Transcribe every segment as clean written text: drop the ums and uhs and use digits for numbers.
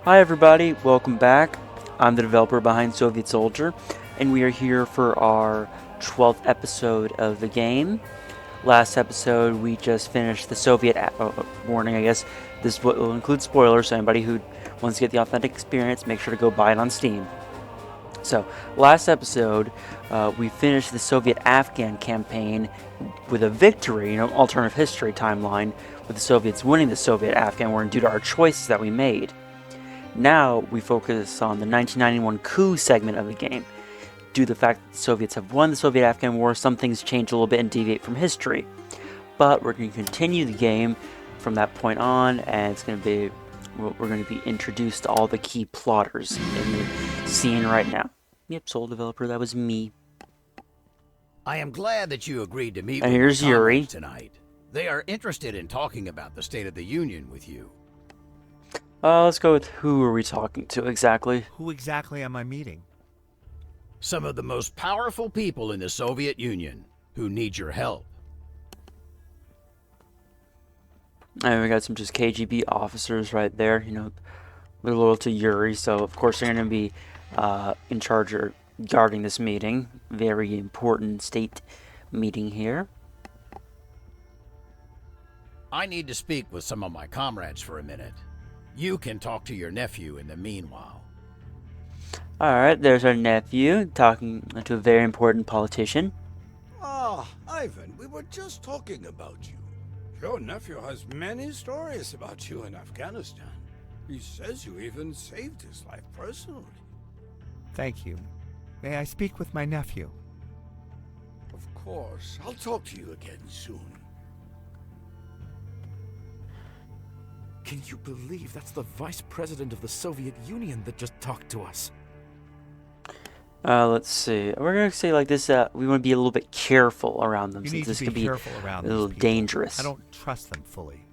Hi everybody, welcome back. I'm the developer behind Soviet Soldier, and we are here for our 12th episode of the game. Last episode, we just finished the warning, I guess. This will include spoilers, so anybody who wants to get the authentic experience, make sure to go buy it on Steam. So, last episode, we finished the Soviet-Afghan campaign with a victory, alternative history timeline, with the Soviets winning the Soviet-Afghan War due to our choices that we made. Now we focus on the 1991 coup segment of the game. Due to the fact that the Soviets have won the Soviet-Afghan War, some things change a little bit and deviate from history. But we're going to continue the game from that point on, and we're going to be introduced to all the key plotters in the scene right now. Yep, Soul Developer, that was me. I am glad that you agreed to meet And with here's my Yuri comrades tonight. They are interested in talking about the State of the Union with you. Let's go with who are we talking to exactly? Who exactly am I meeting? Some of the most powerful people in the Soviet Union who need your help. And we got some just KGB officers right there, they're loyal to Yuri, so of course they're going to be in charge of guarding this meeting. Very important state meeting here. I need to speak with some of my comrades for a minute. You can talk to your nephew in the meanwhile. Alright, there's our nephew talking to a very important politician. Ah, Ivan, we were just talking about you. Your nephew has many stories about you in Afghanistan. He says you even saved his life personally. Thank you. May I speak with my nephew? Of course, I'll talk to you again soon. Can you believe that's the vice president of the Soviet Union that just talked to us? Let's see. We're gonna say like this. We want to be a little bit careful around them, You since need this to could be be careful a around little these people. dangerous. I don't trust them fully.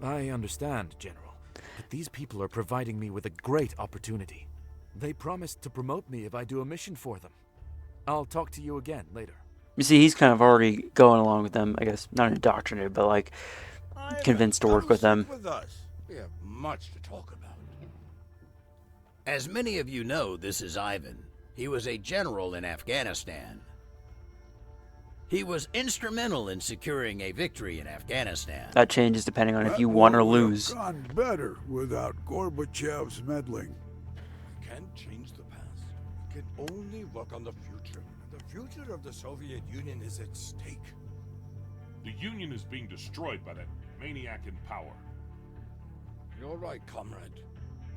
I understand, General, but these people are providing me with a great opportunity. They promised to promote me if I do a mission for them. I'll talk to you again later. You see, he's kind of already going along with them. I guess not indoctrinated, but like Ivan, convinced to work come with sit them. with us. We have much to talk about. As many of you know, this is Ivan. He was a general in Afghanistan. He was instrumental in securing a victory in Afghanistan. That changes depending on if That you won or war would have lose. gone better without Gorbachev's meddling. We can't change the past. We can only work on the future. The future of the Soviet Union is at stake. The Union is being destroyed by that maniac in power. You're right, comrade.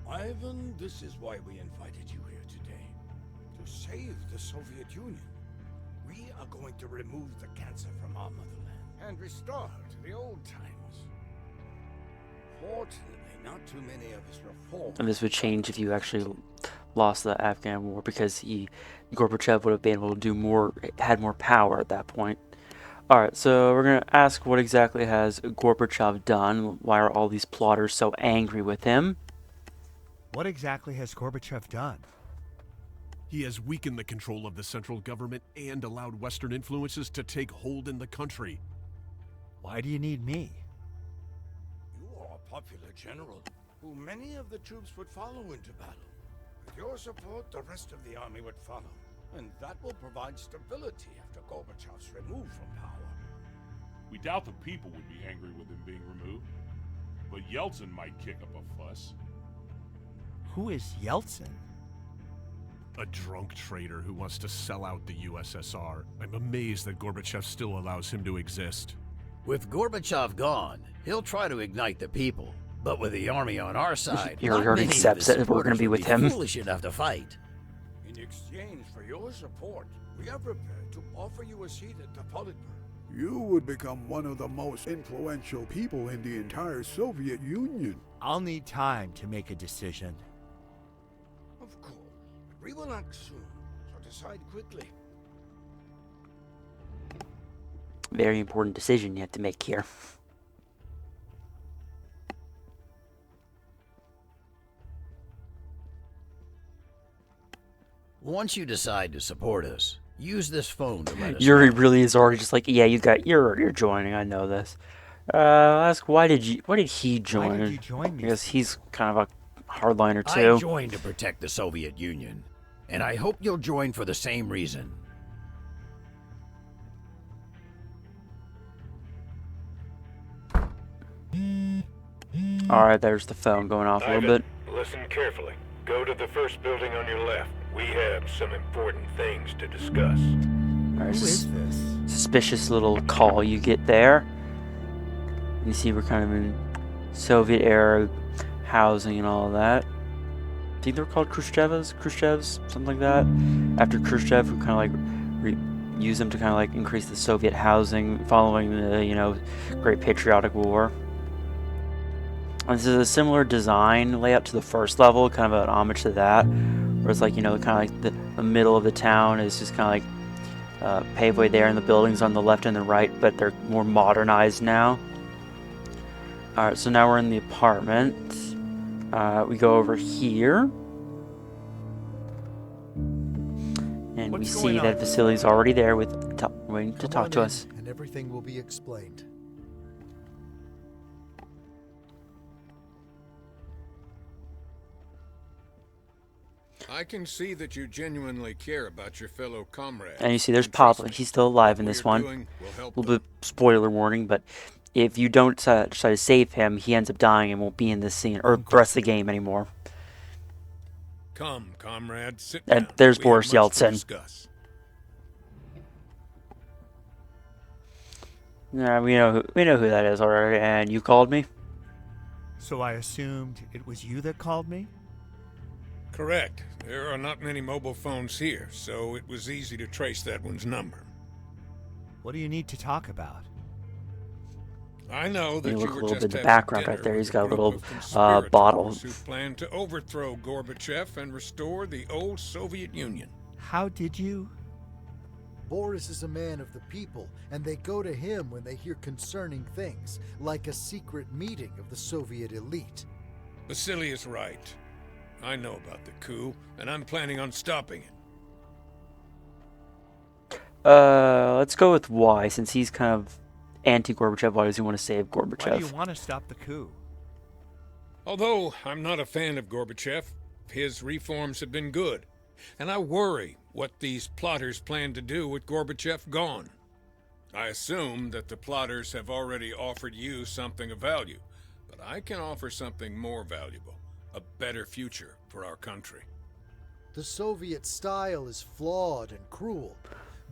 Ivan, this is why we invited you here today. To save the Soviet Union. We are going to remove the cancer from our motherland and restore her to the old times. Fortunately, not too many of us reformed. And this would change if you actually lost the Afghan war, because Gorbachev would have been able to do more, had more power at that point. Alright, so we're going to ask what exactly has Gorbachev done? Why are all these plotters so angry with him? What exactly has Gorbachev done? He has weakened the control of the central government and allowed Western influences to take hold in the country. Why do you need me? You are a popular general, who many of the troops would follow into battle. With your support, the rest of the army would follow, and that will provide stability after Gorbachev's removed from power. We doubt the people would be angry with him being removed, but Yeltsin might kick up a fuss. Who is Yeltsin? A drunk traitor who wants to sell out the USSR. I'm amazed that Gorbachev still allows him to exist. With Gorbachev gone, he'll try to ignite the people. But with the army on our side, He not already many of accepts his that we're gonna supporters be would with him. foolish enough to fight. In exchange for your support, we are prepared to offer you a seat at the Politburo. You would become one of the most influential people in the entire Soviet Union. I'll need time to make a decision. Of course, but we will act soon, so decide quickly. Very important decision you have to make here. Once you decide to support us, use this phone to let us Yuri know. really is already just like, yeah, you're joining. I know this. Ask why did he join? Why did you join me? Because he's kind of a hardliner I too. joined to protect the Soviet Union, and I hope you'll join for the same reason. Alright, there's the phone going off a little bit. Listen carefully. Go to the first building on your left. We have some important things to discuss. Alright, Who is this? suspicious little call you get there. You see we're kind of in Soviet era housing and all of that. I think they're called Khrushchevs, something like that. After Khrushchev, we kind of like use them to kind of like increase the Soviet housing following the, you know, Great Patriotic War. And this is a similar design layout to the first level, kind of an homage to that, where it's like, you know, kind of like the middle of the town is just kind of like paveway there, and the buildings on the left and the right, but they're more modernized now. Alright, so now we're in the apartment. We go over here. And we What's see going on? that Vasily's already there with waiting to Come talk on to in, us. and everything will be explained. I can see that you genuinely care about your fellow comrades. And you see there's And trust Papa. me, He's still alive in what this we're one. doing will help A little them. bit spoiler warning, but if you don't try to save him, he ends up dying and won't be in this scene or the rest of the game anymore. Come, comrade, sit And down. there's We Boris have much to Yeltsin. discuss. Yeah, we know who that is already. And you called me. So I assumed it was you that called me? Correct. There are not many mobile phones here, so it was easy to trace that one's number. What do you need to talk about? I know that You you look a were little just bit in the having background dinner right there. with He's a got a group little of conspirators bottle. who plan to overthrow Gorbachev and restore the old Soviet Union. How did you? Boris is a man of the people, and they go to him when they hear concerning things, like a secret meeting of the Soviet elite. Vasily is right. I know about the coup, and I'm planning on stopping it. Let's go with why, since he's kind of anti-Gorbachev. Why does he want to save Gorbachev? Why do you want to stop the coup? Although I'm not a fan of Gorbachev, his reforms have been good, and I worry what these plotters plan to do with Gorbachev gone. I assume that the plotters have already offered you something of value, but I can offer something more valuable, a better future for our country. The Soviet style is flawed and cruel.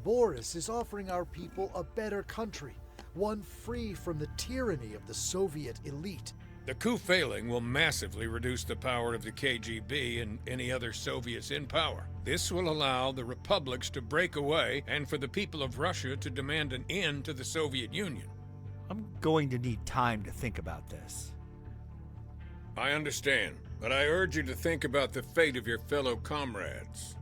Boris is offering our people a better country, one free from the tyranny of the Soviet elite. The coup failing will massively reduce the power of the KGB and any other Soviets in power. This will allow the republics to break away and for the people of Russia to demand an end to the Soviet Union. I'm going to need time to think about this. I understand, but I urge you to think about the fate of your fellow comrades.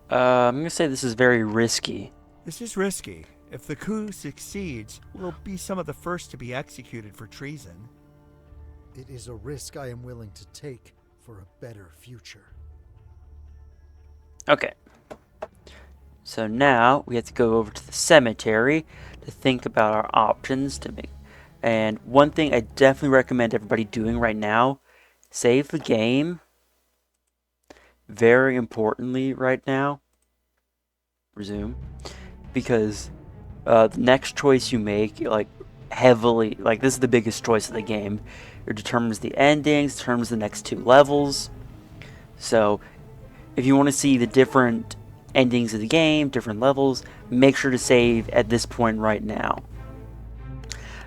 I'm gonna say this is very risky. This is risky. If the coup succeeds, we'll be some of the first to be executed for treason. It is a risk I am willing to take for a better future. Okay. So now we have to go over to the cemetery to think about our options to make. And one thing I definitely recommend everybody doing right now, save the game. Very importantly right now, resume, because the next choice you make, like heavily, like this is the biggest choice of the game. It determines the endings, determines the next 2 levels. So if you want to see the different endings of the game, different levels, make sure to save at this point right now.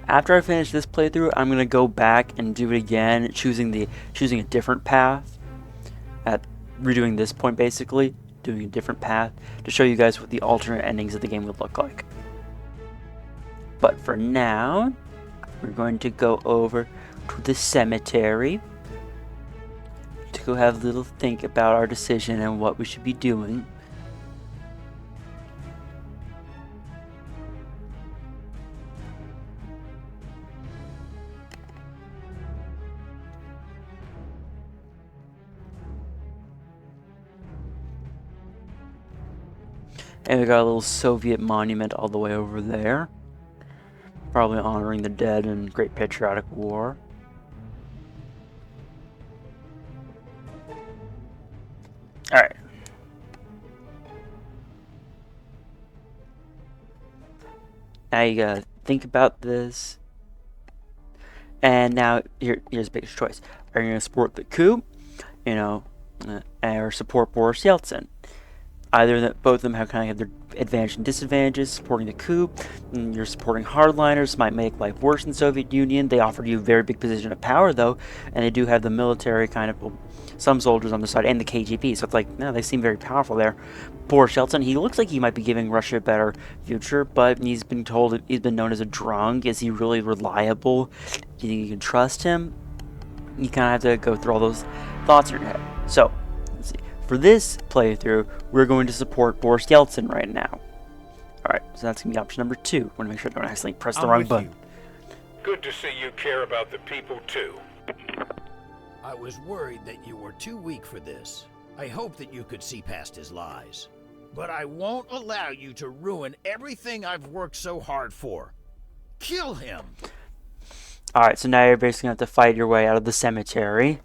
After I finish this playthrough, I'm gonna go back and do it again, choosing a different path. At redoing this point, basically doing a different path to show you guys what the alternate endings of the game would look like. But for now, we're going to go over to the cemetery to go have a little think about our decision and what we should be doing. And we got a little Soviet monument all the way over there. Probably honoring the dead in Great Patriotic War. Alright. Now you gotta think about this. And now here's the biggest choice. Are you gonna support the coup? You know, or support Boris Yeltsin? Either both of them have kind of have their advantages and disadvantages. Supporting the coup, and you're supporting hardliners, might make life worse in the Soviet Union. They offered you a very big position of power, though, and they do have the military kind of, well, some soldiers on the side, and the KGB. So it's like, no, they seem very powerful there. Boris Yeltsin, he looks like he might be giving Russia a better future, but he's been told he's been known as a drunk. Is he really reliable? Do you think you can trust him? You kind of have to go through all those thoughts in your head. So, let's see. For this playthrough, we're going to support Boris Yeltsin right now. Alright, so that's going to be option number 2. Want to make sure I don't accidentally press the wrong button. Good to see you care about the people, too. I was worried that you were too weak for this. I hope that you could see past his lies. But I won't allow you to ruin everything I've worked so hard for. Kill him! Alright, so now you're basically going to have to fight your way out of the cemetery.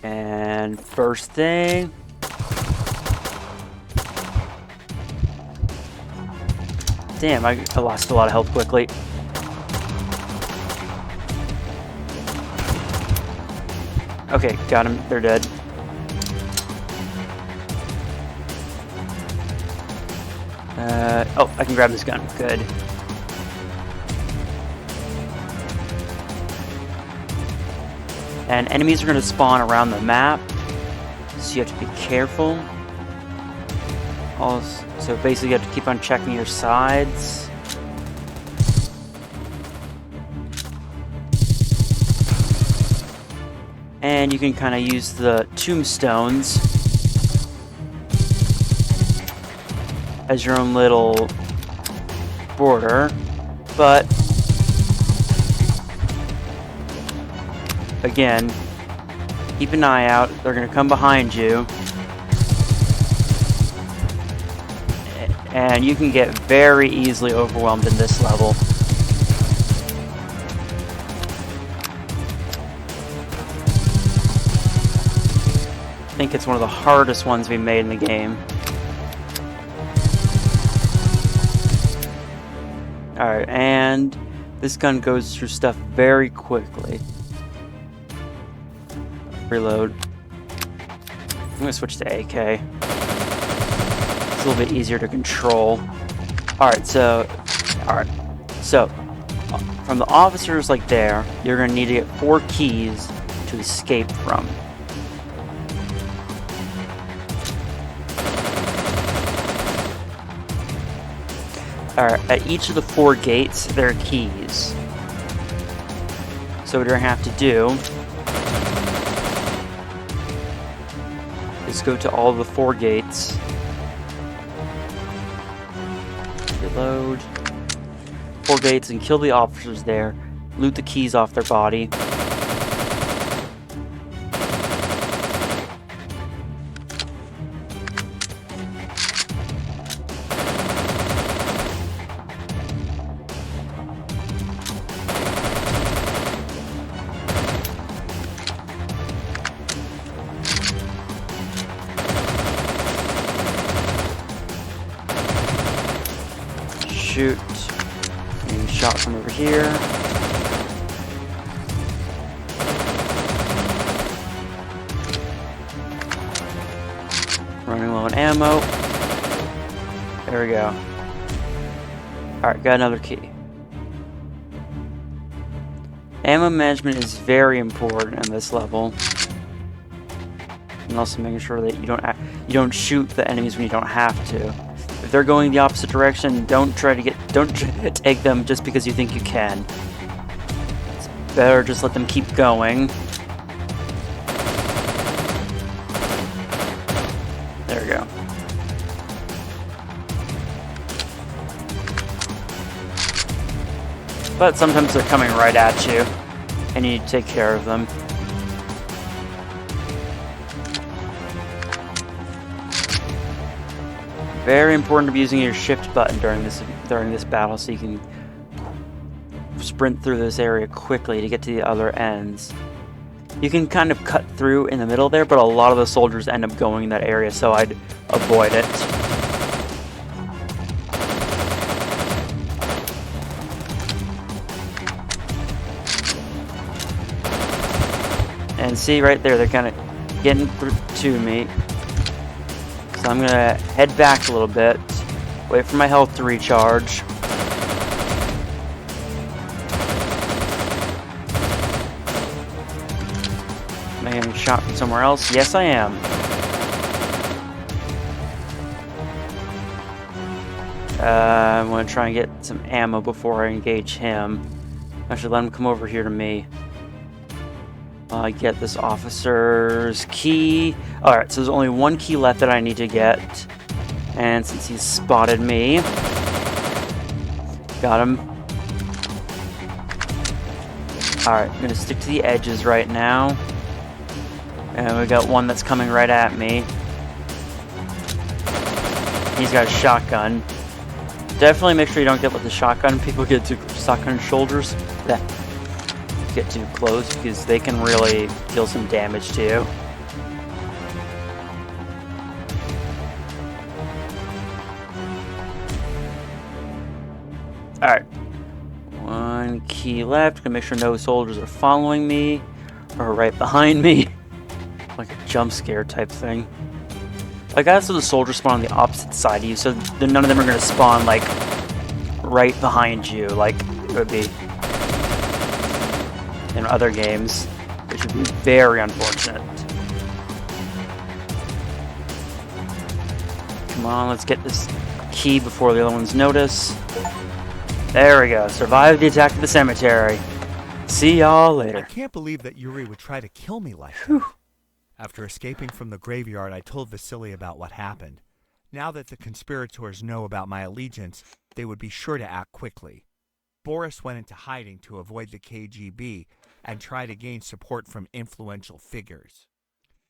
And first thing... Damn, I lost a lot of health quickly. Okay, got him. They're dead. Oh, I can grab this gun. Good. And enemies are going to spawn around the map, so you have to be careful. Also, so basically you have to keep on checking your sides. And you can kind of use the tombstones as your own little border, but again, keep an eye out. They're going to come behind you. And you can get very easily overwhelmed in this level. I think it's one of the hardest ones we made in the game. Alright, and this gun goes through stuff very quickly. Reload. I'm gonna switch to AK. It's a little bit easier to control. Alright, so from the officers like there, you're gonna need to get 4 keys to escape from. Alright, at each of the 4 gates, there are keys. So what you're gonna have to do is go to all the 4 gates. Reload. 4 gates and kill the officers there. Loot the keys off their body. Shoot. Getting shot from over here. Running low on ammo. There we go. Alright, got another key. Ammo management is very important in this level. And also making sure that you don't shoot the enemies when you don't have to. If they're going the opposite direction, don't take them just because you think you can. It's better just let them keep going. There we go. But sometimes they're coming right at you, and you need to take care of them. Very important to be using your shift button during this battle, so you can sprint through this area quickly to get to the other ends. You can kind of cut through in the middle there, but a lot of the soldiers end up going in that area, so I'd avoid it. And see right there, they're kind of getting through to me. So I'm gonna head back a little bit, wait for my health to recharge. Am I getting shot from somewhere else? Yes, I am. I'm gonna try and get some ammo before I engage him. I should let him come over here to me. I get this officer's key. Alright, so there's only one key left that I need to get. And since he's spotted me, got him. Alright, I'm gonna stick to the edges right now. And we got one that's coming right at me. He's got a shotgun. Definitely make sure you don't get with the shotgun. People get too shotgun shoulders. Get too close because they can really deal some damage to you. Alright. One key left. Gonna make sure no soldiers are following me or right behind me. Like a jump scare type thing. I guess so the soldiers spawn on the opposite side of you, so none of them are gonna spawn like right behind you like it would be in other games, which would be very unfortunate. Come on, let's get this key before the other ones notice. There we go. Survive the attack of the cemetery. See y'all later. I can't believe that Yuri would try to kill me like that. After escaping from the graveyard, I told Vasily about what happened. Now that the conspirators know about my allegiance, they would be sure to act quickly. Boris went into hiding to avoid the KGB and try to gain support from influential figures.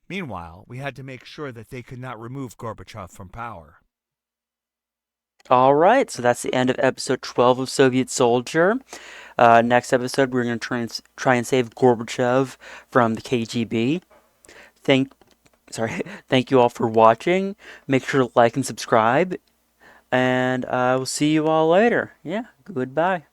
Meanwhile, we had to make sure that they could not remove Gorbachev from power. Alright, so that's the end of episode 12 of Soviet Soldier. Next episode, we're going to try and save Gorbachev from the KGB. Thank you all for watching. Make sure to like and subscribe. And I will see you all later. Yeah, goodbye.